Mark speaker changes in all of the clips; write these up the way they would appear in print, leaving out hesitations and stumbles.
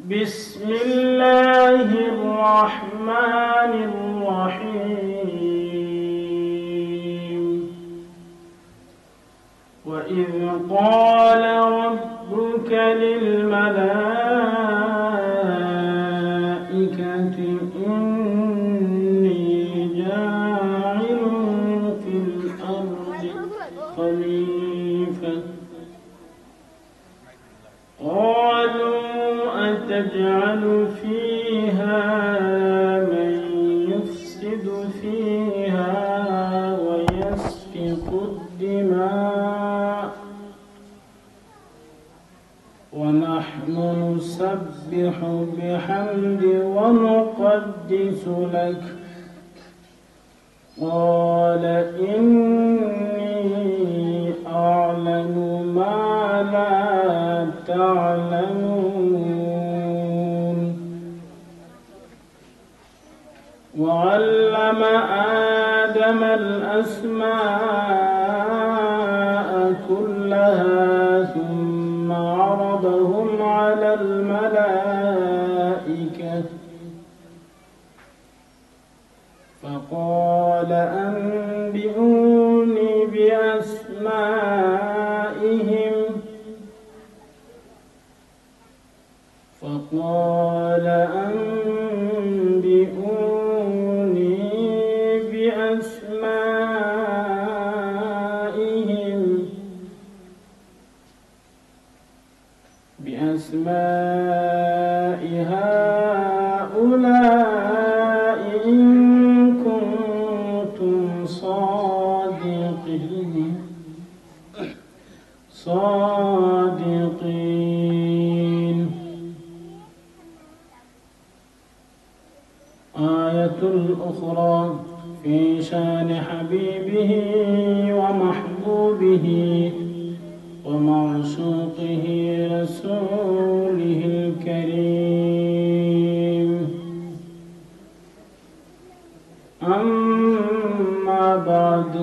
Speaker 1: بسم الله الرحمن الرحيم. وإذ قال ربك للملائكة إني جاعل في الأرض خليفة قالوا أتجعل فيها من يفسد فيها ويسفك الدماء ونحن نسبح بحمد ونقدس لك قال إني أعلم ما لا تعلمون. وعلم آدم الأسماء كلها ثم عرضهم على الملائكة فقال أنبئوني بأسمائهم بأسماء هؤلاء إن كنتم صادقين. آية أخرى في شان حبيبه ومحبوبه ومعشوقه رسوله الكريم. أما بعد،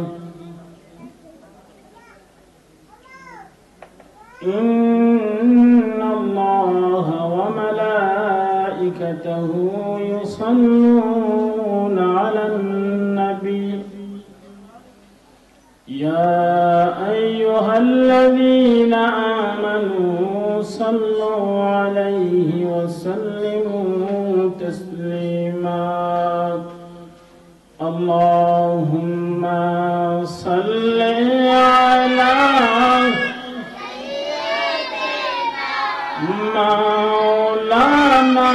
Speaker 1: إن الله وملائكته يصلون على النبي يا أيها الذين آمنوا صلوا عليه وسلموا تسليما. اللهم صل على مولانا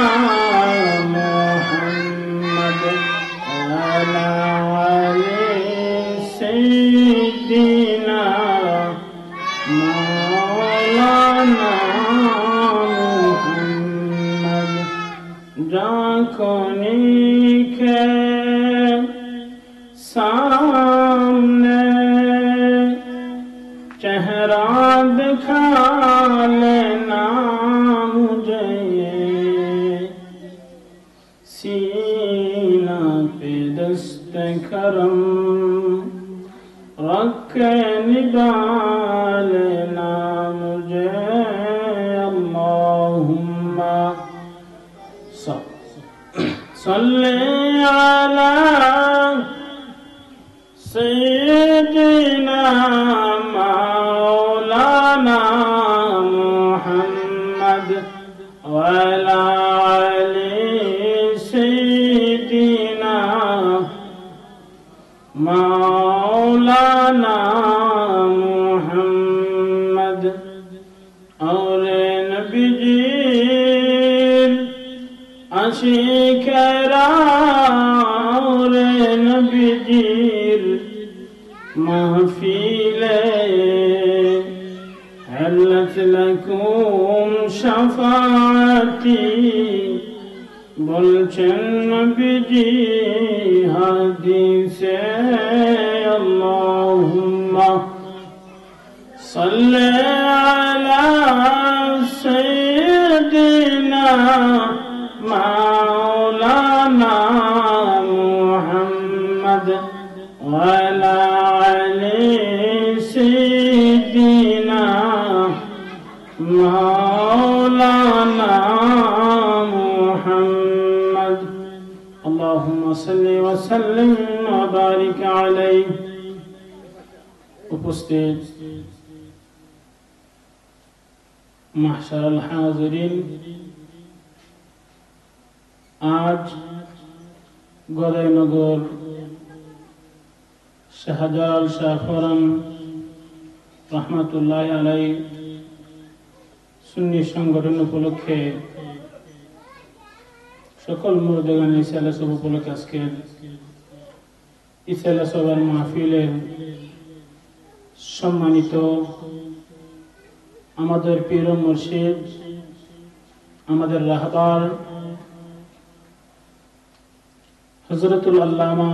Speaker 1: محمد وعلى آله سيدنا مولانا محمد जाकोनी के सामने चेहरा दिखा लेना मुझे, सीना पे दस्त करम रख निभालेना मुझे। अल्लाहुम्मा सल्ली अला सय्यिदिना मौलाना मुहम्मद वअला आलि सय्यिदिना मौलाना मुहम्मद। और नबी जी आशिकरा और नबी जी महफिले हल्लत लकुम शफाअती बोलचन नबी जी हदीसे। अल्लाहुम्मा सल्ली अला सय्यिदिना मौलाना मुहम्मद वअला आलि सय्यिदिना मौलाना اللهم صل وسلم وبارك عليه উপস্থিত মাহশারুল হাজিরিন, আজ গদাইনগর শাহজালাল শাহ ফরান রহমতুল্লাহ আলাইহি সুন্নি সংগঠন উপলক্ষে সকল মুরুদগান ইসালা সব উপলক্ষে আজকে ইসালা সবার মাহফিলের সম্মানিত আমাদের পীর ও মুর্শিদ, আমাদের রাহবার হযরতুল আল্লামা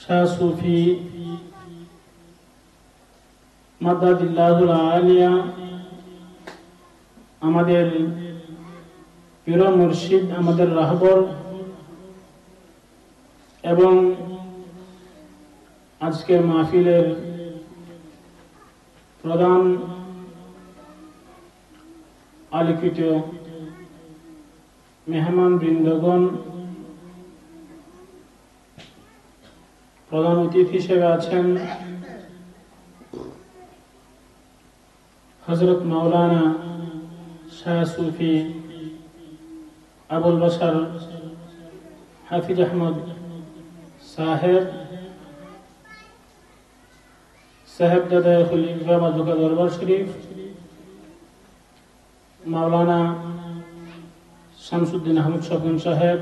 Speaker 1: শাহ সুফি মাদাদিল্লাহুল আলিয়া, আমাদের পীর ও মুর্শিদ, আমাদের রাহবার এবং আজকের মাহফিলের প্রধান আলোকিত মেহমান বৃন্দগণ, প্রধান অতিথি হিসেবে আছেন হযরত মাওলানা শাহ সুফি আবুল বাশার হাফিজ আহমদ সাহেবজাদা খলিফা মাদ্রাসা দরবার শরীফ, মাওলানা শামসুদ্দিন আহমদ শফিন সাহেব,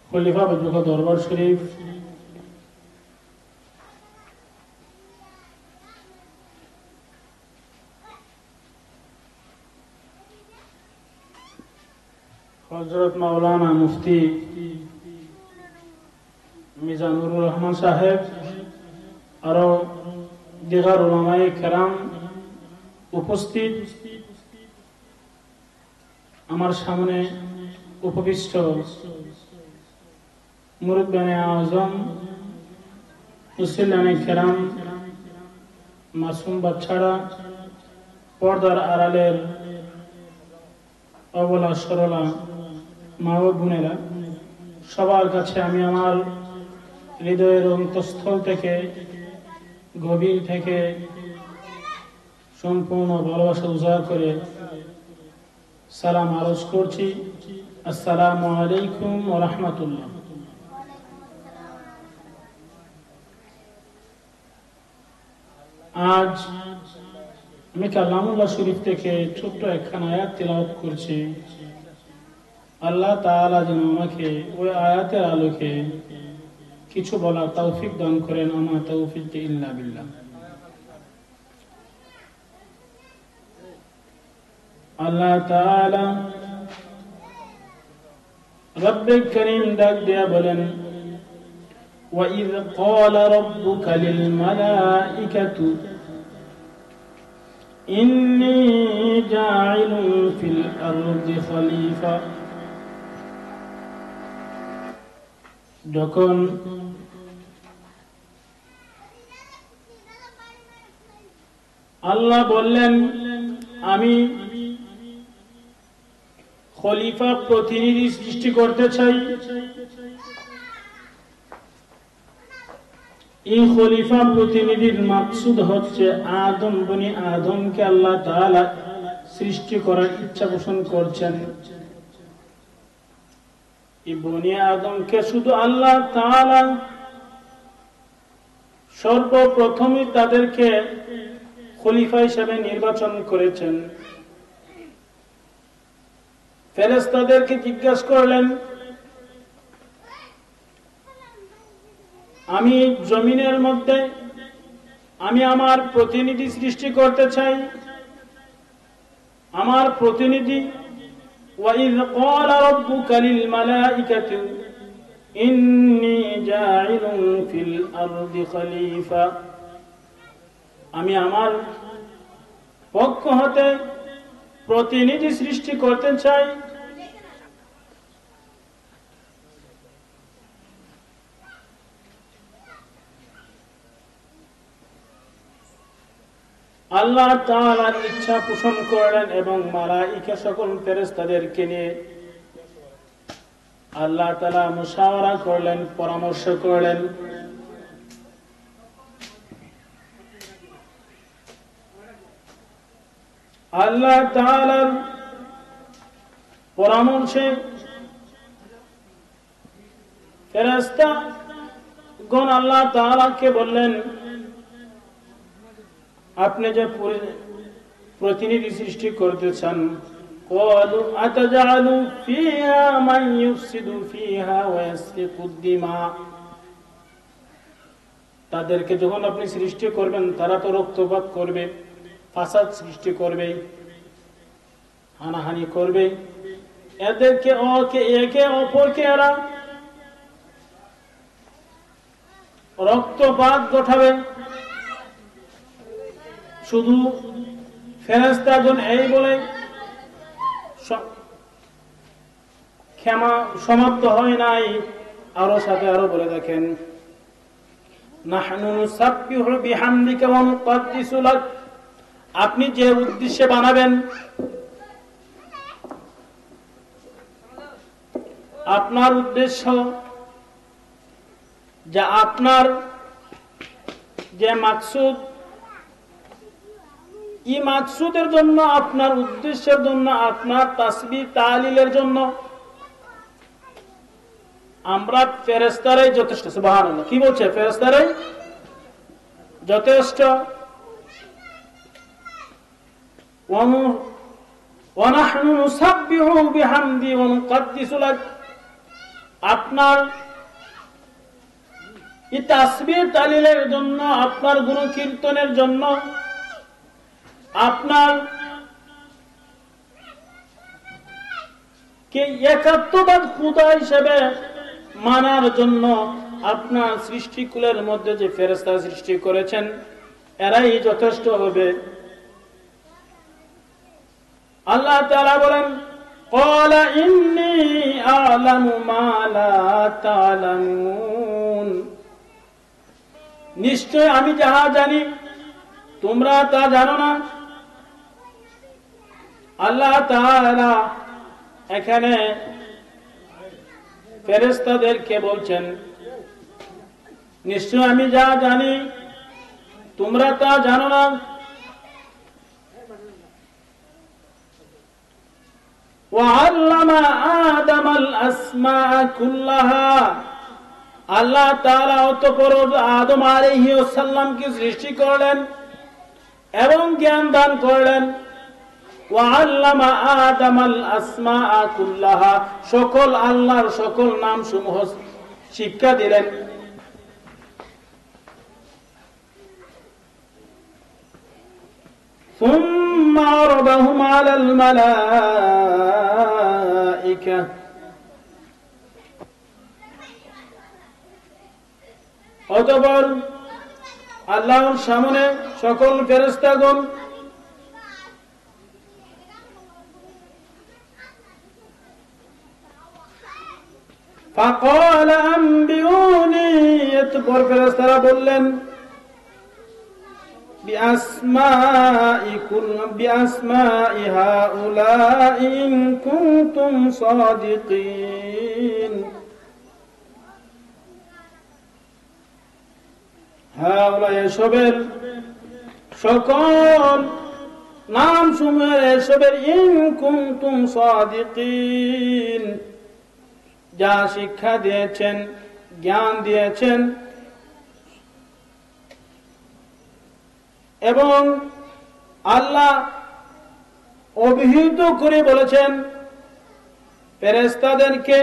Speaker 1: খলিফা মাদ্রাসা দরবার শরীফ, হযরত মাওলানা মুফতি মিজানুর রহমান সাহেব, আরো দিগার উলামায়ে কেরাম উপস্থিত, আমার সামনে উপবিষ্ট মুরব্বিয়ানে আযম, মুসল্লিয়ানে কেরাম, মাসুম বাচ্চারা, পর্দার আড়ালের অবলা সরলা মা ও বোনেরা, সবার কাছে আমি আমার হৃদয়ের অন্তঃস্থল থেকে, গভীর থেকে সম্পূর্ণ ভালোবাসা উজাড় করে সালাম আরজ করছি। আসসালামু আলাইকুম ওয়া রাহমাতুল্লাহ। আজ আমি কালামুল্লাহ শরীফ থেকে ছোট্ট একখানা আয়াত তিলাওয়াত করছি। আল্লাহ তাআলা যেন আমাকে ওই আয়াতের আলোকে কিছু বলার তৌফিক দান করেন। আমা তৌফিক ইল্লা বিল্লাহ। আল্লাহ তাআলা রব্বে করিম ডাক দিয়া বলেন, وَإِذْ قَالَ رَبُّكَ لِلْمَلَائِكَةِ إِنِّي جَاعِلٌ فِي الْأَرْضِ خَلِيفَةً। যখন আল্লাহ বললেন আমি খলিফা প্রতিনিধি সৃষ্টি করতে চাই, এই খলিফা প্রতিনিধির মাকসুদ হচ্ছে আদম, বনি আদমকে আল্লাহ তাআলা সৃষ্টি করার ইচ্ছা পোষণ করছেন। এই বনি আদমকে শুধু আল্লাহ তাআলা সর্বপ্রথমে তাদেরকে খলিফা হিসেবে নির্বাচন করেছেন। ফেরেশতাদেরকে জিজ্ঞাসা করলেন, আমি জমিনের মধ্যে আমি আমার প্রতিনিধি সৃষ্টি করতে চাই, আমার প্রতিনিধি। وَإِذْ قَالَ رَبُّكَ لِلْمَلَائِكَةِ إِنِّي جَاعِلٌ فِي الْأَرْضِ خَلِيفَةً। আমি আমার পক্ষ হতে প্রতিনিধি সৃষ্টি করতে চাই। আল্লাহ তাআলার ইচ্ছা পোষণ করলেন এবং মালায়েকা সকল ফেরেশতাদেরকে নিয়ে আল্লাহ তাআলা মুশাওয়ারা করলেন, পরামর্শ করলেন। আল্লাহ তাআলার পরামর্শে ফেরেশতাগণ আল্লাহ তাআলাকে বললেন, আপনি যে প্রতিনিধি সৃষ্টি করতেছেন, قالوا أتجعل فيها من يفسد فيها ويسفك الدماء, তাদেরকে যখন আপনি সৃষ্টি করবেন তারা তো রক্তপাত করবে, ফাসাদ সৃষ্টি করবে, হানাহানি করবে, এদেরকে একে অপরকে এরা রক্তপাত ঘটাবে। শুধু ফেরেশতাগণ এই বলে ক্ষমা সমাপ্ত হয় নাই, আরো সাথে আরো বলে দেখেন, নাহনু নুসাব্বিহু বিহামদিকা ওয়া নুকদ্দিসু লাক, আপনি যে উদ্দেশ্যে বানাবেন, আপনার উদ্দেশ্য যা, আপনার যে মাকসুদ, এই মাকসুদের জন্য, আপনার উদ্দেশ্যের জন্য, আপনার তাসবিহ তাহলিলের জন্য আমরা ফেরেশতারাই যথেষ্ট। সুবহানাল্লাহ, কি বলছে? ফেরেশতারাই যথেষ্ট। ওয়া নাহনু নুসাব্বিহু বিহামদি ওয়া নুকদ্দিসু লাক, আপনার এই তাসবিহ তাহলিলের জন্য, আপনার গুণকীর্তনের জন্য, আপনার কে একাত্মবাদ খোদা হিসেবে মানার জন্য আপনার সৃষ্টিকুলের মধ্যে যে ফেরেশতা সৃষ্টি করেছেন এরাই যথেষ্ট হবে। আল্লাহ তাআলা বলেন, ক্বালা ইন্নী আ'লামু মা লা তা'লামুন, নিশ্চয় আমি যাহা জানি তোমরা তা জানো না। আল্লাহ তাআলা এখানে ফেরেশতাদেরকে বলছেন, নিশ্চয় আমি যা জানি তোমরা তা জানো না। ওয়া'আল্লামা আদামাল আসমাআ কুল্লাহা, আল্লাহ তাআলা অতঃপর আদম আলাইহিস সালামকে সৃষ্টি করলেন এবং জ্ঞান দান করলেন। ওয়া'আল্লামা আদামাল আসমাআ কুল্লাহা, সকল আল্লাহর সকল নাম সমূহ শিক্ষা দিলেন। সুম্মা আরাদাহুম আলাল মালাইকা, অতঃপর আল্লাহর সামনে সকল ফেরেশতাগণ فقال أنبئوني, এরপর ফেরেশতারা বললেন, بأسماء هؤلاء إن كنتم صادقين, হাউলাই এসবের সকল নাম সমূহের, এসবের ইন কুনতুম সাদিকিন, যা শিক্ষা দিয়েছেন, জ্ঞান দিয়েছেন এবং আল্লাহ অভিহিত করে বলেছেন ফেরেশতাদেরকে,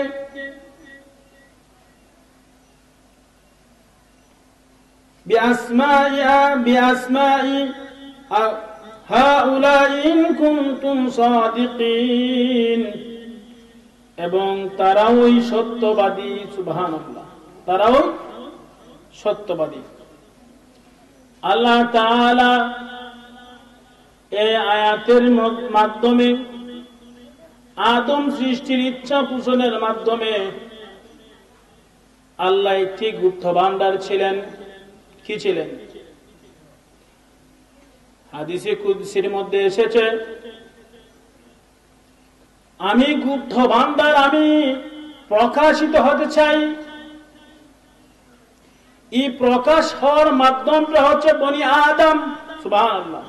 Speaker 1: বিআসমাই হাউলাই ইন কুনতুম সাদিকিন, এবং তারাও সত্যবাদী। সুবহানাল্লাহ, তারাও সত্যবাদী। আল্লাহ তাআলা এই আয়াতের মাধ্যমে আদম সৃষ্টির ইচ্ছা পোষণের মাধ্যমে আল্লাহ একটি গুপ্ত ভান্ডার ছিলেন। কি ছিলেন? হাদিসে কুদসির মধ্যে এসেছে, আমি গুপ্ত ভান্ডার, আমি প্রকাশিত হতে চাই। এই প্রকাশ হওয়ার মাধ্যমটা হচ্ছে বনি আদম। সুবহানাল্লাহ।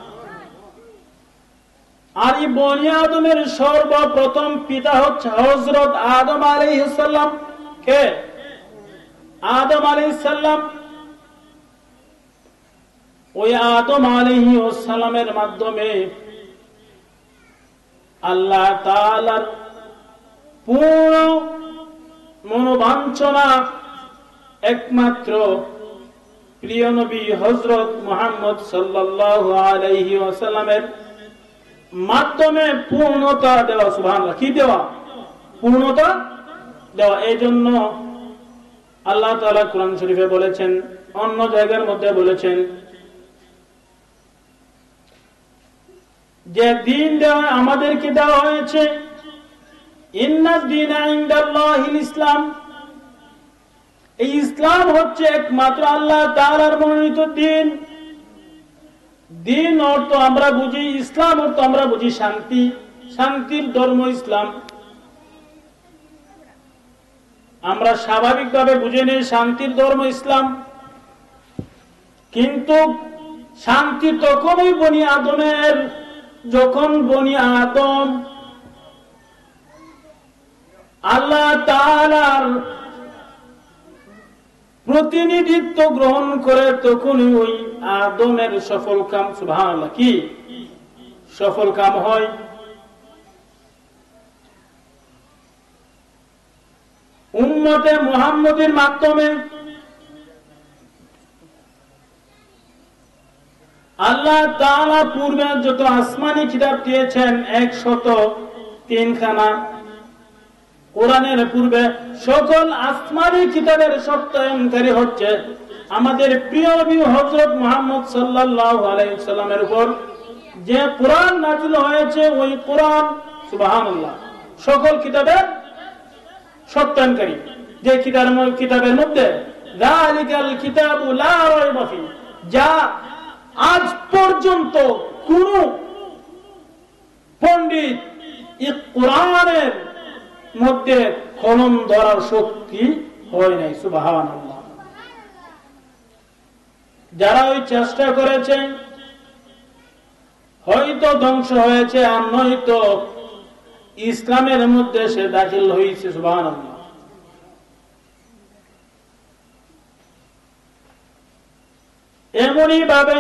Speaker 1: আর এই বনি আদমের সর্বপ্রথম পিতা হচ্ছে হযরত আদম আলাইহিস সালাম। কে? আদম আলাইহিস সালাম। ওই আদম আলাইহিস সালামের মাধ্যমে আল্লাহ তাআলার পূর্ণ মনোবাঞ্ছনা একমাত্র প্রিয় নবী হযরত মুহাম্মদ সাল্লাল্লাহু আলাইহি ওয়াসাল্লামের মাধ্যমে পূর্ণতা দেওয়া। সুবহানাল্লাহ। কি দেওয়া? পূর্ণতা দেওয়া। এই জন্য আল্লাহ তাআলা কোরআন শরীফে বলেছেন, অন্য জায়গার মধ্যে বলেছেন যে দিন দেওয়া আমাদেরকে দেওয়া হয়েছে, ইন্নাদ দীনা ইনদাল্লাহিল ইসলাম। এই ইসলাম হচ্ছে একমাত্র আল্লাহ তাআলার মনোনীত দিন। দিন অর্থ আমরা বুঝি, ইসলাম অর্থ আমরা বুঝি শান্তি, শান্তির ধর্ম ইসলাম। আমরা স্বাভাবিকভাবে বুঝে নিই শান্তির ধর্ম ইসলাম, কিন্তু শান্তি তখনই বনি আদমের, যখন বনি আদম আল্লাহ তাআলার প্রতিনিধিত্ব গ্রহণ করে, তখনই ওই আদমের সফল কাম, সুবহানাল্লাহ, কি সফল কাম হয়। উম্মতে মুহাম্মদের মাধ্যমে আল্লাহ তাআলা পূর্বে যত আসমানি কিতাব দিয়েছেন 103 খানা, কোরআনের পূর্বে সকল আসমানি কিতাবের সত্যায়নকারী হচ্ছে আমাদের প্রিয় নবী হযরত মুহাম্মদ সাল্লাল্লাহু আলাইহি ওয়াসাল্লামের উপর যে কোরআন নাযিল হয়েছে, ওই কোরআন, সুবহানাল্লাহ, সকল কিতাবের সত্যায়নকারী। যে কিতাবের মধ্যে যালিকাল কিতাবু লা রাইবা ফি, যা আজ পর্যন্ত কোন পণ্ডিত এই কোরআনের মধ্যে কলম ধরার শক্তি হয় নাই। সুবহানাল্লাহ। যারা ওই চেষ্টা করেছে হয়তো ধ্বংস হয়েছে, আর নয়তো ইসলামের মধ্যে সে দাখিল হয়েছে। সুবহানাল্লাহ। এমনই ভাবে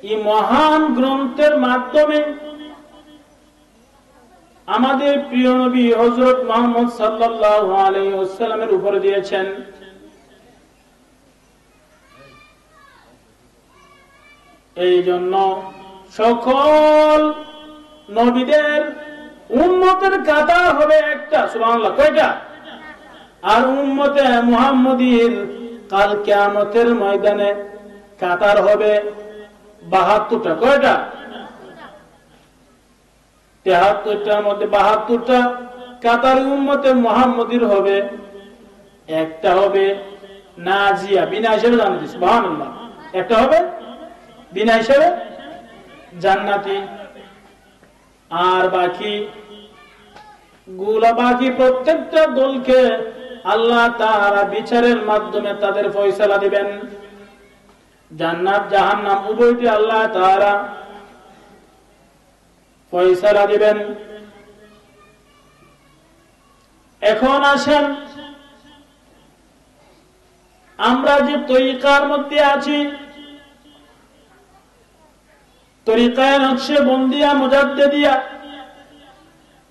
Speaker 1: এই মহান গ্রন্থের মাধ্যমে আমাদের প্রিয় নবী হযরত মুহাম্মদ সাল্লাল্লাহু আলাইহি ওয়াসাল্লামের উপর দিয়েছেন। এই জন্য সকল নবীদের উম্মতের কাতার হবে একটা। সুবহানাল্লাহ। কয়টা? আর উম্মতে মুহাম্মদীর কাল কিয়ামতের ময়দানে কাতার হবে 72টা। কয়টা? 73টার মধ্যে 72টা কাতার উম্মতে মুহাম্মদীর হবে। একটা হবে নাজিয়া, বিনা হিসেবে জান্নাতি। সুবহানাল্লাহ। একটা হবে বিনা হিসেবে জান্নাতি। আর বাকি প্রত্যেকটা দলকে আল্লাহ তাআলা বিচারের মাধ্যমে তাদের ফয়সালা দিবেন। জান্নাত জাহান্নাম উভয়টি আল্লাহ তাআলা ফয়সালা দিবেন। এখন আসেন, আমরা যে তরিকার মধ্যে আছি, তরিকায়ে নকশবন্দিয়া মুজাদ্দিদিয়া,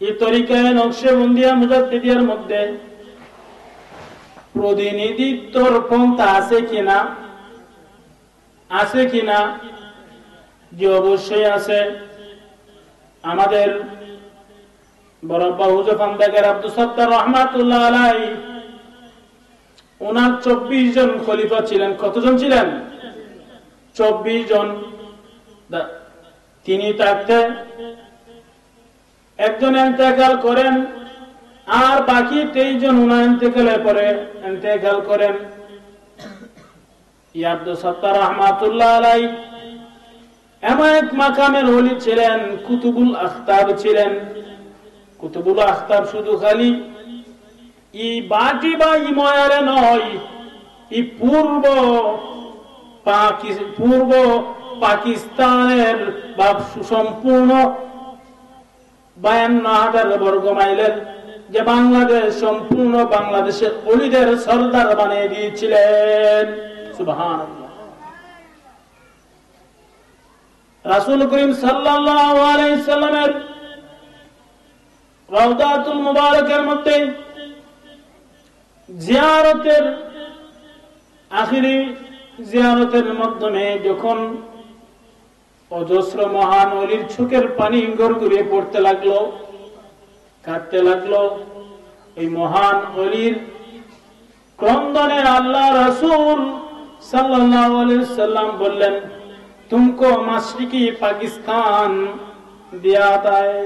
Speaker 1: এই তরিকায়ে নকশবন্দিয়া মুজাদ্দিদিয়ার মধ্যে প্রতিনিধিত্বর পন্থা আছে কিনা? আছে কিনা? যে অবশ্যই আছে। আমাদের বড়াব্বা হুজুর ফান্দাগার আব্দুল সত্তার রহমাতুল্লাহ আলাইহি, ওনার 24 জন খলিফা ছিলেন। কতজন ছিলেন? 24 জন। তিনি থাকতে একজন ইন্তেকাল করেন, আর বাকি 23 জন ওনার ইন্তেকালের পরে ইন্তেকাল করেন। আব্দুল সত্তার রহমাতুল্লাহ আলাইহি এমন এক মাকামের ওলি ছিলেন, কুতুবুল আখতাব ছিলেন। কুতুবুল আখতাব শুধু খালি ই বাটি বা ইময়ারে নয়, ই পূর্ব পাকিস্তানের বা সুসম্পূর্ণ 52,000 বর্গ মাইলের যে বাংলাদেশ, সম্পূর্ণ বাংলাদেশের অলিদের সরদার বানিয়ে দিয়েছিলেন। সুবহানাল্লাহ। রাসূল করিম সাল্লাল্লাহু আলাইহি সাল্লামের রাউদাতুল মুবারাকের মধ্যে জিয়ারতের আখিরি জিয়ারতের মাধ্যমে যখন অজস্র মহান ওলির চোখের পানি গড়গড়িয়ে পড়তে লাগলো, কাঁদতে লাগলো, এই মহান ওলির ক্রন্দনে আল্লাহ রাসূল সাল্লাল্লাহু আলাইহি সাল্লাম বললেন, তুমকো মাশরিকি পাকিস্তান দিয়া দায়,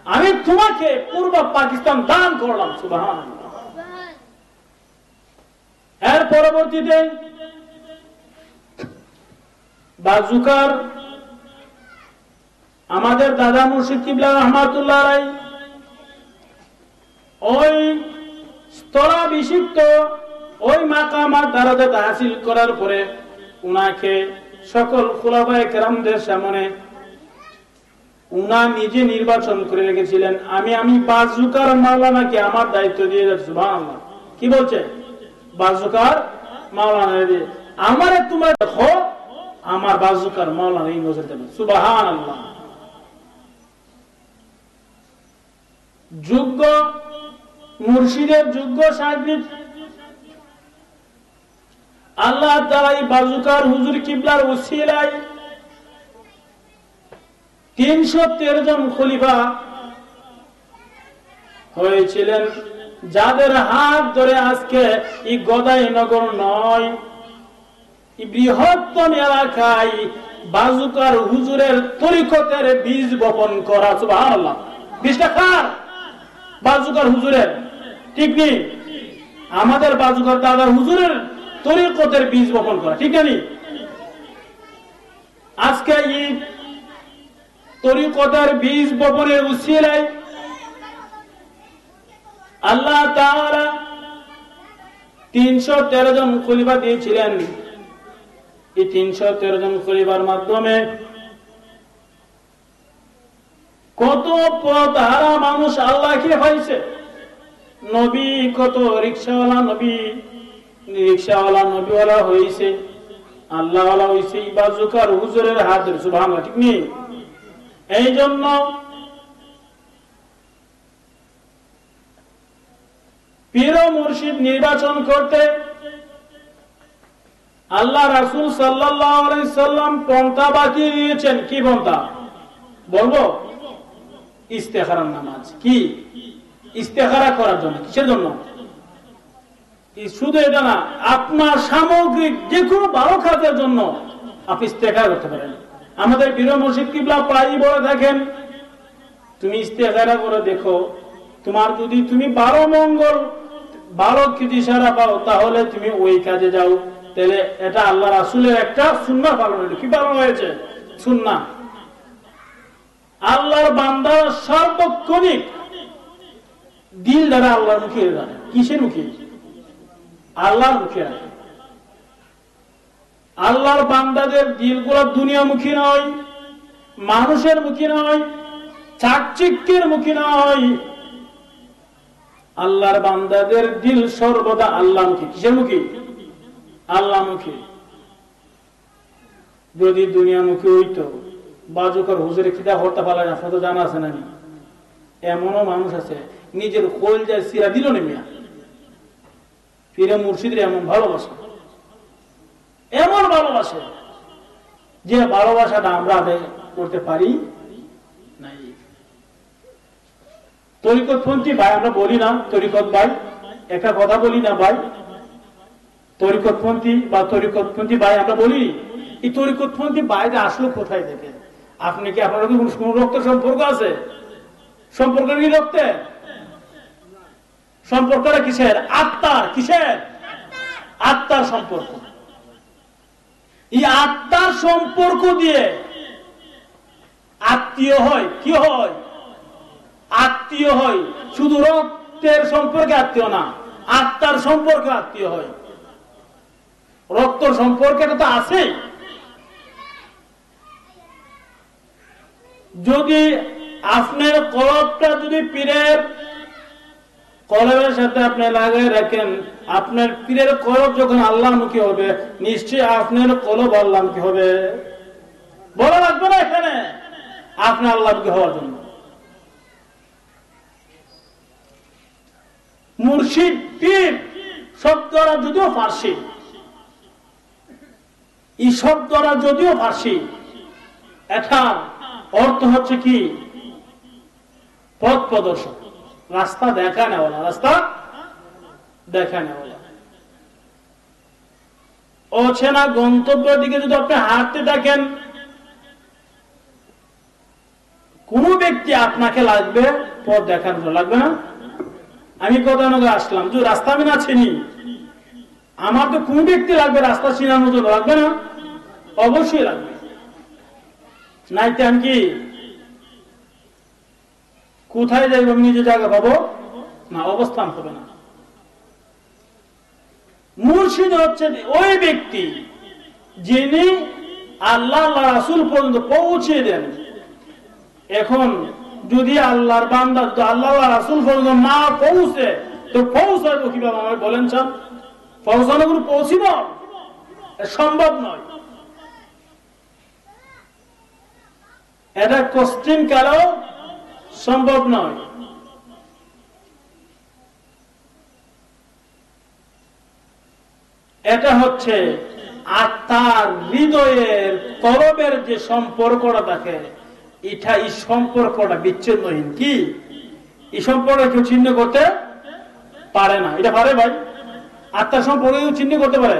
Speaker 1: আমি তোমাকে পূর্ব পাকিস্তান দান করলাম। সুবহানাল্লাহ। এর পরবর্তীতে বাজুকার আমাদের দাদা মুর্শিদ কিবলা রহমাতুল্লাহ আলাইহি ওই স্তরাভিষিক্ত ওই মাকামাত দারাজাত হাসিল করার পরে উনাকে সকল খুলাফায়ে কেরামদের সামনে উনা নিজে নির্বাচন করে রেখেছিলেন। আমি বাজুকার মাওলানাকে আমার দায়িত্ব দিয়ে যাচ্ছি। সুবহানাল্লাহ। কি বলছে? বাজুকার মাওলানা দিয়ে আমারে তোমরা দেখো, আমার বাজুকার মাওলানা এই নজর দেবেন। সুবহানাল্লাহ। যোগ্য মুর্শিদের যোগ্য সাগরিদ আল্লাহ তাআলা এই বাজুকার হুজুর কিবলার ওসিলায় 313 জন খলিফা হয়েছিলেন, যাদের হাত ধরে আজকে এই গদাইনগর নয়, এই বৃহত্তম এলাকায় বাজুকার হুজুরের তরিকতের বীজ বপন করা। সুবহানাল্লাহ। বীজটা কার? বাজুকার হুজুরের। ঠিক নেই? আমাদের বাজুকার দাদার হুজুরের তরিকতের বীজ বপন করা। ঠিক নেই? আজকে এই তরিকতের বীজ বপনের উসিলায় আল্লাহ তাআলা 313 জন খলিফা দিয়েছিলেন। এই 313 জন খলিফার মাধ্যমে কত পথহারা মানুষ আল্লাহকে পাইছে। নবী কত রিকশাওয়ালা নবীওয়ালা হয়েছে, আল্লাহওয়ালা হয়েছে বাজুকার হুজুরের হাত ধরে। সুবহানাল্লাহ। ঠিক নেই? এই জন্য পীর ও মুর্শিদ নির্বাচন করতে আল্লাহ রাসূল সাল্লাল্লাহু আলাইহি সাল্লাম পন্থা বাকি দিয়েছেন। কি পন্থা বলবো? ইস্তেখারার নামাজ। কি ইস্তেখারা করার জন্য? কিসের জন্য? শুধু এটা না, আপনার সামগ্রিক যে কোনো ভালো কাজের জন্য আপনি ইস্তেখারা করতে পারেন। আমাদের পীর মুর্শিদ কিবলা প্রায়ই বলে থাকেন, তুমি ইস্তেখারা করে দেখো, তোমার যদি তুমি ভালো মঙ্গল ভালো কিছু ইশারা পাও তাহলে তুমি ওই কাজে যাও। তাহলে এটা আল্লাহ রাসূলের একটা সুন্নাহ পালন হলো। কি পালন হয়েছে? সুন্নাহ। আল্লাহর বান্দা সর্বক্ষণিক দিল দ্বারা আল্লাহর মুখে রাখে। কিসের মুখে? আল্লাহর মুখে রাখে। আল্লাহর বান্দাদের দিলগুলো দুনিয়ামুখী নয়, মানুষের মুখী নয়, চাকচিক্যের মুখী নয়। আল্লাহর বান্দাদের দিল সর্বদা আল্লাহমুখী। কিসের মুখী? আল্লাহমুখী। যদি দুনিয়ামুখী হইতো বাজুকার হুজুরে খিদা হতে পারে না, আপনার তো জানা আছে না? এমনও মানুষ আছে নিজের খোল যায় সিরা দিল না মিয়া। পীর মুর্শিদের এমন ভালোবাসা, এমন ভালোবাসে যে ভালোবাসাটা আমরা আদায় করতে পারি নাই। তরিকতপন্থী ভাই আমরা বলি না, তরিকত ভাই একটা কথা বলি না ভাই, তরিকতপন্থী বা তরিকতপন্থী ভাই আমরা বলি। এই তরিকতপন্থী ভাইটা আসলো কোথায় থেকে? আপনি কি আপনার কোন রক্ত সম্পর্ক আছে? সম্পর্ক কি রক্তে? সম্পর্কটা কিসের? আত্মার। কিসের? আত্মার সম্পর্ক। এই আত্মার সম্পর্ক দিয়ে আত্মীয় হয়, কি হয়? আত্মীয় হয়। শুধু রক্তের সম্পর্কে আত্মীয় না, আত্মার সম্পর্কে আত্মীয় হয়। রক্তর সম্পর্কটা তো আছে। যদি আপনার কলবটা যদি পীরের কলবের সাথে আপনি লাগাই রাখেন, আপনার পীরের কলব যখন আল্লাহমুখী হবে, নিশ্চয়ই আপনার কলব আল্লাহমুখী হবে। বলা লাগবে না এখানে আপনি আল্লাহমুখী হওয়ার জন্য। মুর্শিদ, পীর শব্দরা যদিও ফার্সি, এই শব্দরা যদিও ফার্সি, এটা অর্থ হচ্ছে কি? পথ প্রদর্শক, রাস্তা দেখা নেওয়ালা, রাস্তা দেখা নেওয়ালা। অচেনা গন্তব্যের দিকে যদি আপনি হাঁটতে থাকেন, কোন ব্যক্তি আপনাকে লাগবে পথ দেখানোর জন্য, লাগবে না? আমি কতনগর আসলাম, যে রাস্তা আমি না চিনি, আমার তো কোন ব্যক্তি লাগবে রাস্তা চিনানোর জন্য, লাগবে না? অবশ্যই লাগবে। নাইতে আমি কি কোথায় যাইব আমি নিজে জায়গা পাবো না, অবস্থান হবে না। মুর্শিদ হচ্ছে ওই ব্যক্তি যিনি আল্লাহ রাসূল পর্যন্ত পৌঁছে দেন। এখন যদি আল্লাহর বান্দা আল্লাহ রাসূল পর্যন্ত না পৌঁছে, তো পৌঁছাবো কিভাবে আমাকে বলেন? স্যার, পৌঁছানো কোনো পসিবল সম্ভব নয়। এটা কোশ্চিন কালেও সম্ভব নয়। এটা হচ্ছে আত্মার হৃদয়ের কলবের যে সম্পর্কটা থাকে, এটা এই সম্পর্কটা বিচ্ছিন্নহীন। কি এই সম্পর্ক কেউ ছিন্ন করতে পারে না। এটা পারে ভাই? আত্মার সম্পর্ক কেউ ছিন্ন করতে পারে?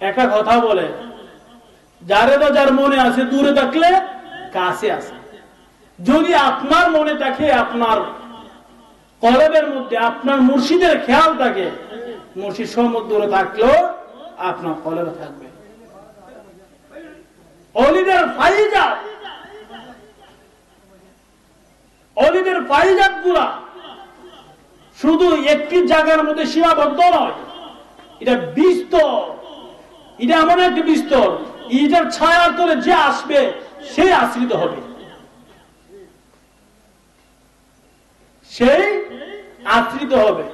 Speaker 1: একটা কথা বলে, যারে তো যার মনে আছে দূরে থাকলে কাছে আছে। যদি আপনার মনে থাকে, আপনার কলবের মধ্যে আপনার মুর্শিদের খেয়াল থাকে, মুর্শিদ সম্মুখ দূরে থাকলেও আপনার কলবে থাকবে। অলিদের ফাইজাত, অলিদের ফাইজাত গুলা শুধু একটি জায়গার মধ্যে সীমাবদ্ধ নয়, এটা বিস্তর। এটা এমন একটি বিস্তর, এটার ছায়ার তলে যে আসবে সে আশ্রিত হবে, সেই আশ্রিত হবে।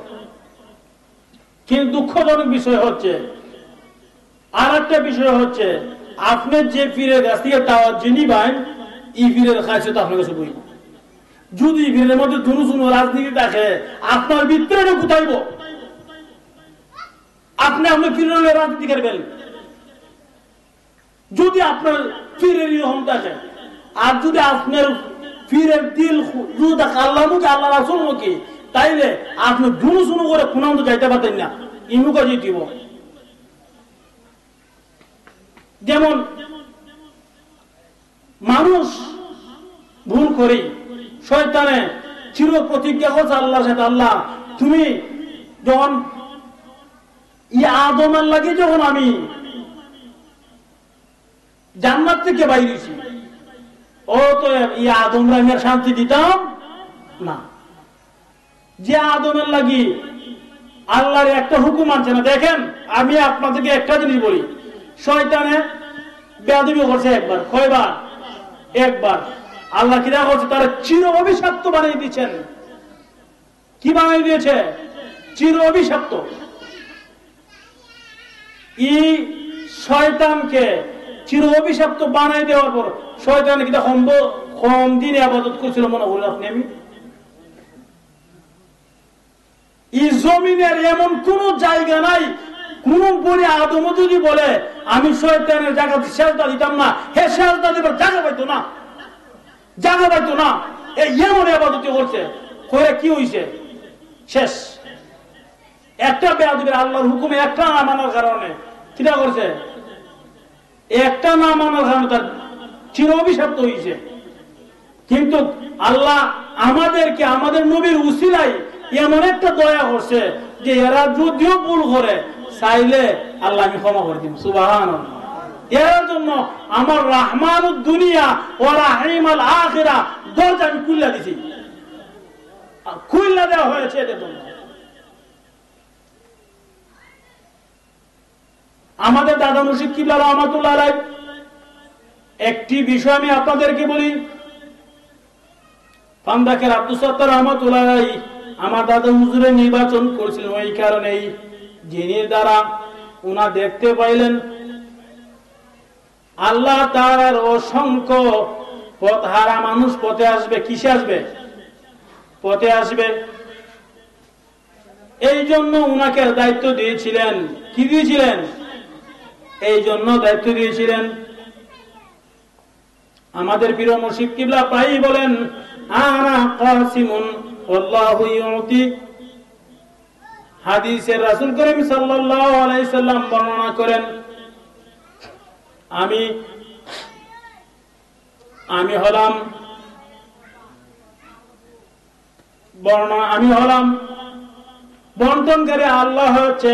Speaker 1: কিন্তু দুঃখজনক বিষয় হচ্ছে, আর একটা বিষয় হচ্ছে, আপনি যে পীরের কাছ থেকে দাওয়াত যিনি পান, এই পীরের কাছে তো আপনার কাছে বইব। যদি পীরের মধ্যে দুনুসুন রাজনীতি থাকে, আপনার ভিতরে কোথাইব? আপনি আপনার পীরের রাজনীতি করবেন যদি আপনার পীরের রহম থাকে। আর যদি আপনার পীরের দিল আল্লাহ মুখে, আল্লাহ রাসূল মুখে, তাইলে আপনি দুনুসুন করে কোনাও যাইতে পারতেন না, ইমুকা যেতিব। যেমন মানুষ ভুল করি, শয়তানে চির প্রতিজ্ঞা করছে আল্লাহর সাথে, আল্লাহ তুমি যখন আদমের লাগে, যখন আমি জান্নাত থেকে বাইরেছি, ও তো আদমরা আমি আর শান্তি দিতাম না। যে আদমের লাগি আল্লাহর একটা হুকুম আনছে না। দেখেন, আমি আপনাদেরকে একটা জিনিস বলি, শয়তানে বেয়াদবি করছে একবার, কয়বার? একবার। আল্লাহ কি করছে? তারা চির অভিশপ্ত বানিয়ে দিচ্ছেন। কি বানিয়ে দিয়েছে? চির অভিশপ্ত। এই শয়তানকে চির অভিশপ্ত বানাই দেওয়ার পর শয়তান কিনা কম দিনে আবাদত করছিল মনে হল আপনি? আমি এই জমিনের এমন কোন জায়গা নাই, কোন বড়ি আদম যদি বলে আমি শয়তানের জায়গাতে সেজদা দিতাম না, হে সেজদা দিবার জায়গা পাইতো না, জায়গা পাইতো না। এই এমন আবাদত করছে, করে কি হইছে? শেষ। একটা বেয়াদবের আল্লাহর হুকুমে একটা না মানার কারণে কিটা করছে? একটা না মানার কারণে তার চির অভিশপ্ত হয়েছে। কিন্তু আল্লাহ আমাদেরকে আমাদের নবীর উসিলায় এমন একটা দয়া করছে যে এরা যদিও ভুল করে, চাইলে আল্লাহ আমি ক্ষমা করে দিব। সুবহানাল্লাহ। এর জন্য আমার রাহমানুদ দুনিয়া ও রাহিমাল আখিরা দরজা আমি খুলে দিছি, খুলে দেওয়া হয়েছে এদের জন্য। আমাদের দাদা মুর্শিদ কিবলা রহমাতুল্লাহ আলাইহ একটি বিষয় আমি আপনাদেরকে বলি। পান্দাকের আব্দুল সত্তার রহমাতুল্লাহ আলাইহ আমার দাদা হুজুরে নির্বাচন করেছিলেন ওই কারণেই, যিনি দ্বারা উনা দেখতে পাইলেন আল্লাহ তাআলার অসংখ্য পথহারা মানুষ পথে আসবে। কিসে আসবে? পথে আসবে। এই জন্য উনাকে দায়িত্ব দিয়েছিলেন। কি দিয়েছিলেন? এই জন্য দায়িত্ব দিয়েছিলেন। আমাদের প্রিয় মুর্শিদ কিবলা প্রায়ই বলেন, আনা কাসিমুন আল্লাহু ইউতি। হাদিসে রাসূল করিম সাল্লাল্লাহু আলাইহি সাল্লাম বর্ণনা করেন, আমি হলাম বন্টনকারী, আল্লাহ হচ্ছে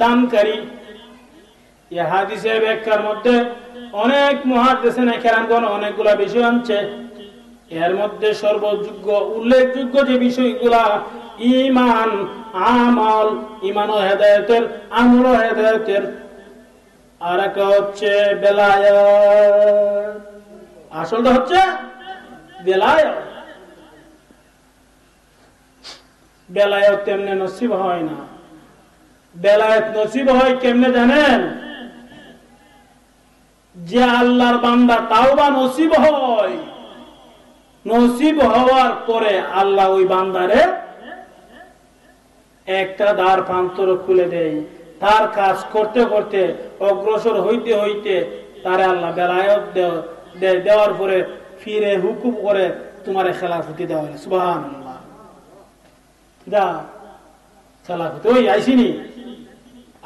Speaker 1: দানকারী। এই হাদিসের ব্যাখ্যার মধ্যে অনেক মুহাদ্দিসিন কেরামগণ অনেকগুলা বিষয় আনছে। এর মধ্যে সর্বযোগ্য উল্লেখযোগ্য যে বিষয়গুলা ঈমান, আমল, ঈমান ও হেদায়েতের, আমল ও হেদায়েতের, আর একটা হচ্ছে বেলায়েত। আসলটা হচ্ছে বেলায়েত। বেলায়েত তেমনি নসিব হয় না। বেলায়েত নসিব হয় কেমনে জানেন? যে আল্লাহর বান্দা তাওবা নসিব হয়, নসিব হওয়ার পরে আল্লাহ ওই বান্দারে একটা দ্বার প্রান্তর খুলে দেয়। তার কাজ করতে করতে অগ্রসর হইতে হইতে তারে আল্লাহ বেলায়েত দেওয়ার পরে ফিরে হুকুম করে তোমার খেলাফতি দেওয়া হয়। সুবহানাল্লাহ। দা খেলাফতি ওই আইসিনি,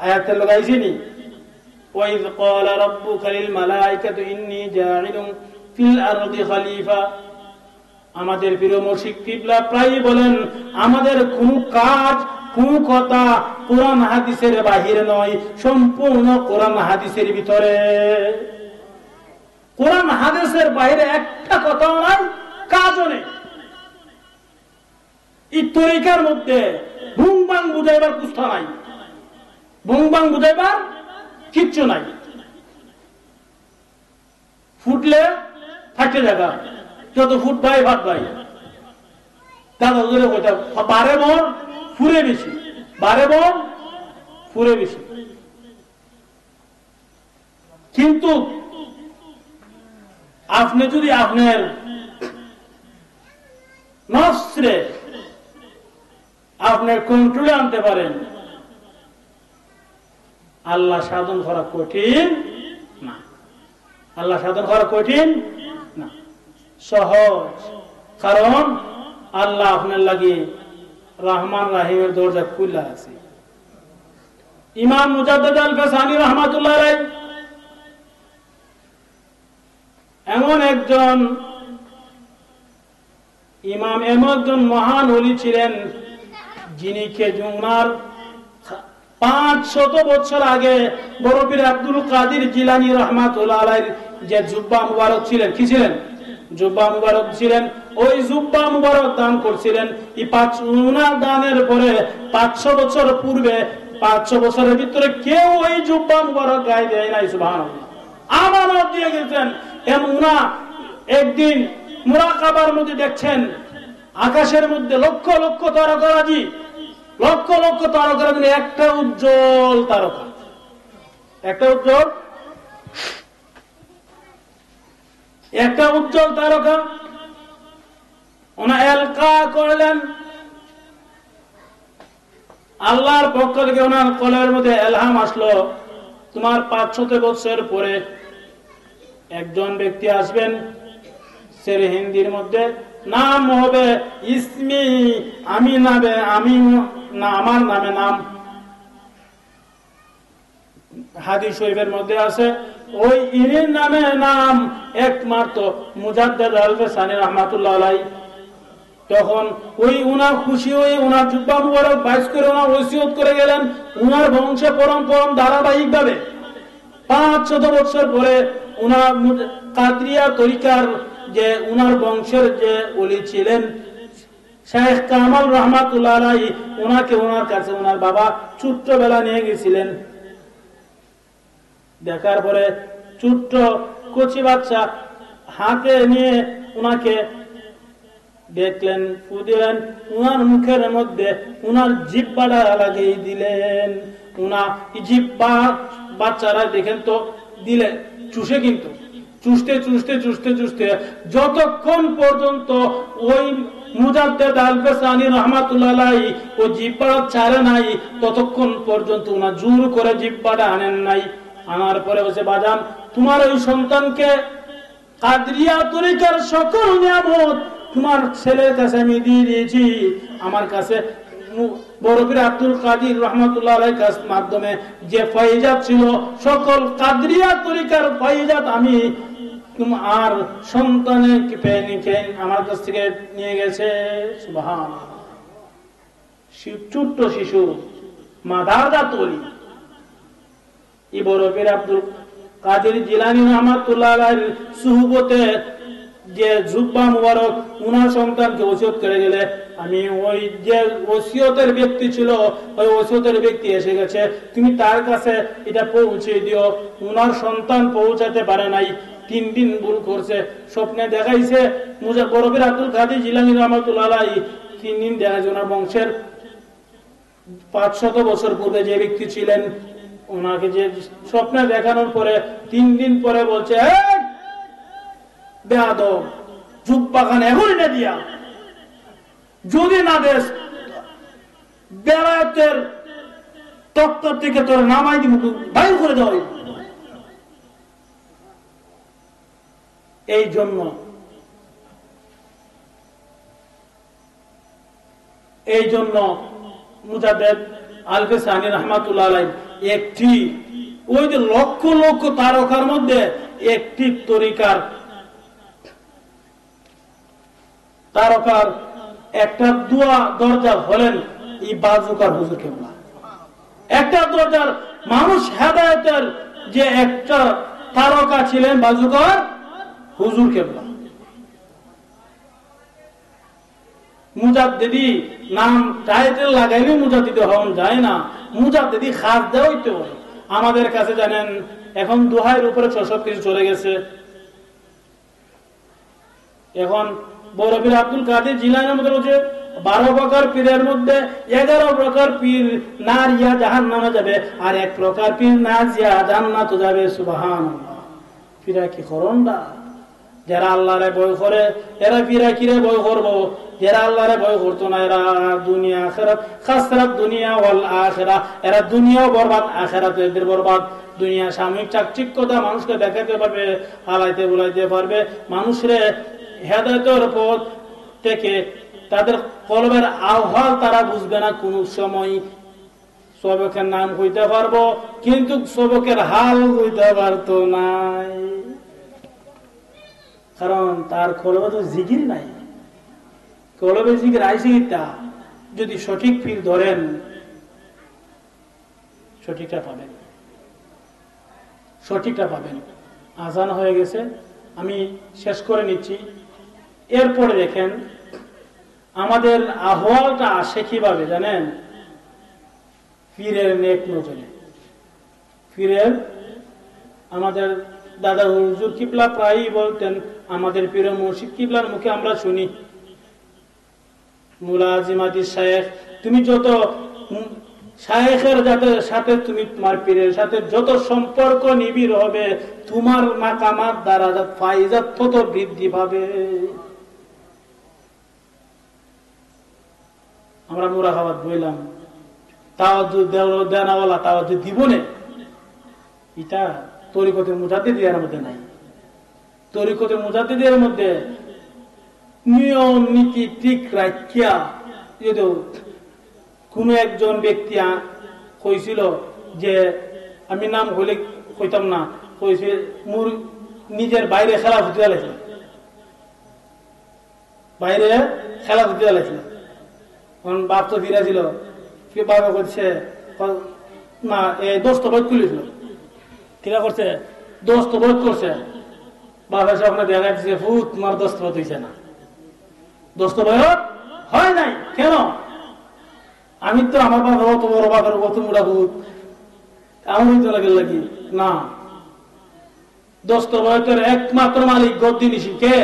Speaker 1: আয়াতের লোক আইসিনি, ওয়াইয ক্বালা রাব্বুকা লিল মালাইকাতি ইন্নী জাইলুন ফিল আরদি খলিফা। আমাদের প্রিয় মুর্শিদ কিবলা প্রায়ই বলেন, আমাদের কোন কাজ, কোন কথা কোরআন হাদিসের বাহিরে নয়, সম্পূর্ণ কোরআন হাদিসের ভিতরে। কোরআন হাদিসের বাইরে একটা কথাও নাই, কাজও নেই। এই তরিকার মধ্যে ভুংবাং বুঝাইবার কুস্থা নাই, ভুংবাং বুঝাইবার কিচ্ছু নাই। ফুটলে ফাটে জায়গা, যত ফুট ভাই ভাত ভাই, দাদা ধরে বারে বন ফুরে বেশি, বারে বন ফুরে বেশি। কিন্তু আপনি যদি আপনার নফসরে আপনার কন্ট্রোলে আনতে পারেন, আল্লাহ সাধন করা কঠিন না। আল্লাহ সাধন করা কঠিন না, সহজ। কারণ আল্লাহ আপনার লাগে রহমান রাহিমের দরজা খুলা আছে। ইমাম মুজাদ্দিদ আল কাসানি রাহমাতুল্লাহ আলাইহি এমন একজন ইমাম, এমন একজন মহান ওলি ছিলেন, যিনি খেজুনার 500 বছর আগে বড় পীর আব্দুল কাদের জিলানী রাহমাতুল্লাহ আলাইহির যে জুব্বা মুবারক ছিলেন, কি ছিলেন? জুব্বা মুবারক ছিলেন। ওই জুব্বা মুবারক দান করছিলেন। এই উনার দানের পরে 500 বছর পূর্বে, 500 বছরের ভিতরে কেউ ওই জুব্বা মুবারক গায়ে দেয় নাই। সুবহানাল্লাহ। আমানত দিয়ে গেছেন। উনা একদিন মুরাকাবার মধ্যে দেখছেন আকাশের মধ্যে লক্ষ লক্ষ তারকারাজি, লক্ষ লক্ষ তারকারাজি, একটা উজ্জ্বল তারকা, একটা উজ্জ্বল তারকা। ওনা এলকা করলেন, আল্লাহর পক্ষ থেকে ওনার কলের মধ্যে এলহাম আসলো, তোমার 500 বছর পরে একজন ব্যক্তি আসবেন, সে হিন্দির মধ্যে নাম হবে ইসমি, আমি নামে, আমি না, আমার নামে নাম। হাদিস শরীফের মধ্যে আছে ওই ইনির নামে নাম একমাত্র মুজাদ্দিদ আল কাসানি রাহমাতুল্লাহ আলাইহি। তখন ওই উনার খুশি হয়ে উনার জুব্বা মুবারক বাইশ করে ওনার ওসিয়ত করে গেলেন, উনার বংশে পরম্পরা ধারাবাহিক ভাবে 500 বছর পরে উনার কাদরিয়া তরিকার যে উনার বংশের যে ওলি ছিলেন শেখ কামাল রহমাতুল্লাহ আলাইহি, ওনাকে ওনার কাছে ওনার বাবা ছোট্টবেলা নিয়ে গেছিলেন। দেখার পরে ছোট্ট কচি বাচ্চা হাতে নিয়ে ওনাকে দেখলেন, ফু দিলেন, উনার মুখের মধ্যে উনার জিহ্বাটা লাগিয়ে দিলেন। উনা জিহ্বা বাচ্চারা দেখেন তো দিলে চুষে, কিন্তু চুষতে চুষতে চুষতে চুষতে যতক্ষণ পর্যন্ত ওই মুজাদ্দেদ আল-ফেসানি রাহমাতুল্লাহ আলাইহি ও জিহ্বাটা ছাড়ে নাই, ততক্ষণ পর্যন্ত উনা জোর করে জিহ্বাটা আনেন নাই। আনার পরে বসে, বাজান তোমার ওই সন্তানকে কাদরিয়া তরিকার সকল নিয়ামত তোমার ছেলের কাছে আমি দিয়ে দিয়েছি। আমার কাছে বড় পীর আব্দুল কাদির রাহমাতুল্লাহ আলাইহির মাধ্যমে যে ফায়জাত ছিল, সকল কাদরিয়া তরিকার ফায়জাত আমি আর সন্তানকে আমার কাছ থেকে নিয়ে গেছে। সুবহানাল্লাহ। ছোট্ট শিশু মাদারদা তরি এই বড় পীর আব্দুল কাদের জিলানী রাহমাতুল্লাহ আলাইহির সুহবতে যে জুব্বা মুবারক উনার সন্তানকে ওসিয়ত করে গেলে, আমি ওই যে ওসিয়তের ব্যক্তি ছিল, ওই ওসিয়তের ব্যক্তি এসে গেছে, তুমি তার কাছে এটা পৌঁছে দিও। উনার সন্তান পৌঁছাতে পারে নাই, 3 দিন ভুল করছে। স্বপ্নে দেখাইছে বড় পীর আব্দুল কাদের জিলানী রাহমাতুল্লাহ আলাইহি 3 দিন দেখাইছে ওনার বংশের 500 বছর পূর্বে যে ব্যক্তি ছিলেন, ওনাকে যে স্বপ্নে দেখানোর পরে 3 দিন পরে বলছে, বেয়াদব, জুব্বা খান এখনই না দিয়া, যদি না দেশ বেলায়েতের তক্তা থেকে তোর নামাই দিব, বাইর করে দেওয়া। এই জন্য মুজাদ্দেদ আল-ফেসানি রাহমাতুল্লাহ আলাইহি একটি ওই যে লক্ষ লক্ষ তারকার মধ্যে একটি তরিকার তারকার একটা দুয়া দরজা হলেন এই বাজুকার হুজুর কেবলা। একটা দরজার মানুষ হেদায়েতের যে একটা তারকা ছিলেন বাজুকার হুজুর কেবলা। মুজাদ্দিদি নাম টাইটেল লাগাইলে মুজাদ্দিদি হন যায় না, মুজাদ্দিদি খাস দেওয়া হইতে হবে। আমাদের কাছে জানেন এখন দোহাইয়ের উপরে সব কিছু চলে গেছে। এখন বড় পীর আব্দুল কাদের জিলানীর মধ্যে বলছে 12 প্রকার পীরের মধ্যে 11 প্রকার পীর না রিয়া জাহান্নামে যাবে, আর 1 প্রকার পীর না জিয়া জান্নাতে যাবে। সুবহানাল্লাহ। পীরা কি করন্দা, যারা আল্লাহরে ভয় করে এরা পীরা কিরে ভয় করবো, যারা আল্লাহরে ভয় করতো না এরা দুনিয়া আখিরাত খাসরাত দুনিয়া ওয়াল আখিরা, এরা দুনিয়াও বরবাদ আখিরাত এদের বরবাদ। দুনিয়া সাময়িক চাকচিক্যতা মানুষকে দেখাতে পারবে, হালাইতে বুলাইতে পারবে, মানুষরে হেদায়েতের পথ থেকে তাদের কলবের আহ্বান তারা বুঝবে না। কোন সময় সবকের নাম কইতে পারবো, কিন্তু সবকের হাল কইতে পারতো নাই, কারণ তার কলবে তো জিকির নাই। কলবে জিকির আইসিটা যদি সঠিক পীর ধরেন সঠিকটা পাবেন, সঠিকটা পাবেন। আজান হয়ে গেছে, আমি শেষ করে নিচ্ছি। এরপরে দেখেন আমাদের আহ্বানটা আসে কিভাবে জানেন? পীরের নেক নজরে। পীরের আমাদের দাদা হুজুর কিবলা প্রায়ই বলতেন, আমাদের পীর মুর্শিদ কিবলার মুখে আমরা শুনি, মুলাজিমাতি শায়েখ, তুমি যত শায়েখের সাথে তুমি তোমার পীরের সাথে যত সম্পর্ক নিবিড় হবে, তোমার মাকামাত দারাজাত ফায়জাত তত বৃদ্ধি পাবে। আমরা মুরাকাবাত বললাম, তাওয়াজ্জুহ দেওয়ালা তাওয়াজ্জুহ দিবনে, এটা তরিকতের মুজাদ্দিদের মধ্যে নাই। তরিকতের মুজাদ্দিদের মধ্যে নিয়ম নীতি ঠিক রাখিয়া, যদি কোন একজন ব্যক্তি কইছিল যে আমি নাম হইলে কইতাম না, কইছে মোর নিজের বাইরে খেলা হতে লাগছিল, বাইরে খেলা হতে লাগছিল। কারণ বাপ তো ফিরা ছিল, বাবা করছে না এই 10টা বই খুলেছিল, কিরা করছে দস্তবত করছে বাবা সামনে দেখা যাচ্ছে ফুট তোমার দস্তবত হইছে না দস্তবত হয় নাই কেন আমি তো আমার বাবা অত বড় বাবার অত মোটা ভূত আমার হইতে লাগি না দস্তবতের একমাত্র মালিক গদ্দি নিশিন কে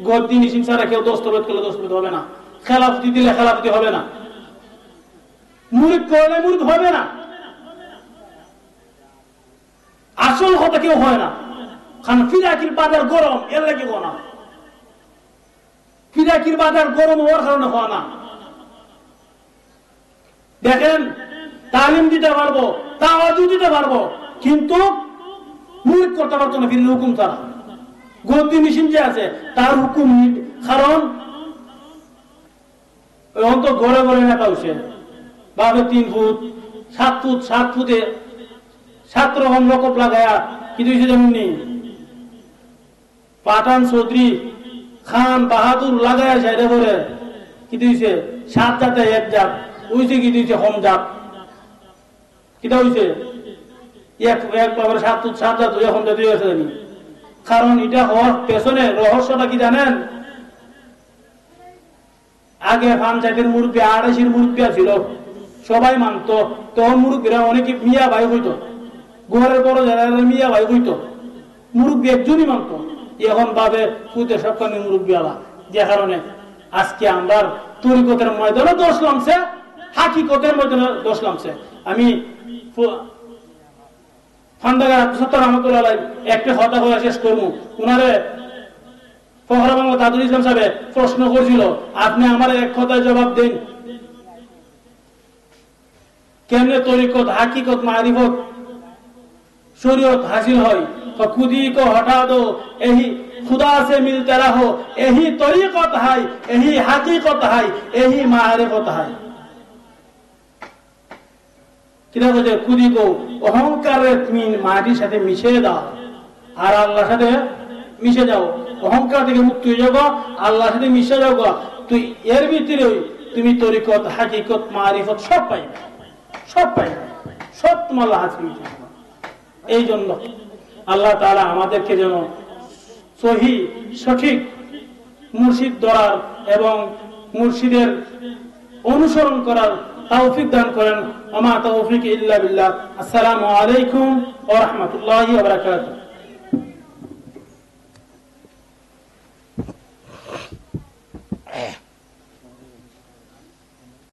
Speaker 1: গদ্দি নিশিন ছাড়া কেউ দস্তবত করলে দস্তবত হবে না খেলাফতি দিলে খেলাফতি হবে না মুরিদ করলে মুরিদ হবে না আসল কথা কেউ হয় না কারণ ফিরাকির বাজার গরম এর লাগে না ফিরাকির বাজার গরম হওয়ার কারণে হয় না দেখেন তালিম দিতে পারবো তাওয়াজু দিতে পারবো কিন্তু মুরিদ করতে পারতো না ফিরের হুকুম ছাড়া গদ্দি মেশিন যে আছে তার হুকুম কারণ এখন তো ঘরে ঘরে নেতা উঠছে বাবা 3 ফুট 7 ফুট 7 ফুটে 7 রকম লকপ লাগায়া কি দিয়েছে যেমনি পাঠান চৌধুরী খান বাহাদুর লাগায়া সাইডে করে কি দিয়েছে 7 জাতে 1 জাত ওইছে কি দিয়েছে হোম জাত কিটা হইছে এক বাবার 7 ফুট 7 জাত হোম জাত হয়েছে কারণ এটা হওয়ার পেছনে রহস্যটা কি জানেন আগে পঞ্চায়েতের মুরব্বী 28 মুরব্বী ছিল সবাই মানত তখন মুরব্বীরা অনেকে মিয়া ভাই হইতো ঘরের বড় যারা মিয়া ভাই হইতো মুরব্বী একজনই মানত এখন ভাবে পুঁতে সবখানে মুরব্বী আলা যে কারণে আজকে আমরা তরিকতের ময়দানে দোষ লামছে হাকিকতের ময়দানে দোষ লামছে আমি ফান্ডাগার আব্দুল রহমতুল্লাহ একটা কথা হয়ে শেষ করবো উনারে ফখরা বাংলা তাজুল ইসলাম সাহেব প্রশ্ন করছিল আপনি আমার এক কথায় জবাব দেন কেমনে তরিকত হাকিকত মারিফত शरीयत हासिल है तो खुदी को हटा दो यही खुदा से मिलते रहो यही तरीकत है यही हकीकत है यही मारिफत है किना बोले खुदी को अहंकार তুমি মাটির সাথে মিশে দাও আর আল্লাহর সাথে মিশে যাও অহংকার থেকে মুক্ত হয়ে যাও আল্লাহর সাথে মিশে যাও তুই এর ভিতরে তুমি তরিকত হাকিকত মারিফত সব পাইবে সব তোমার হাসিল হয়ে যাবে এই জন্য আল্লাহ তাআলা আমাদেরকে যেন সহি সঠিক মুর্শিদ ধরার এবং মুর্শিদের অনুসরণ করার তৌফিক দান করেন। ওয়া মা তৌফিক ইল্লা বিল্লাহ। আসসালামু আলাইকুম ওয়া রাহমাতুল্লাহি ওয়া বারাকাতুহু।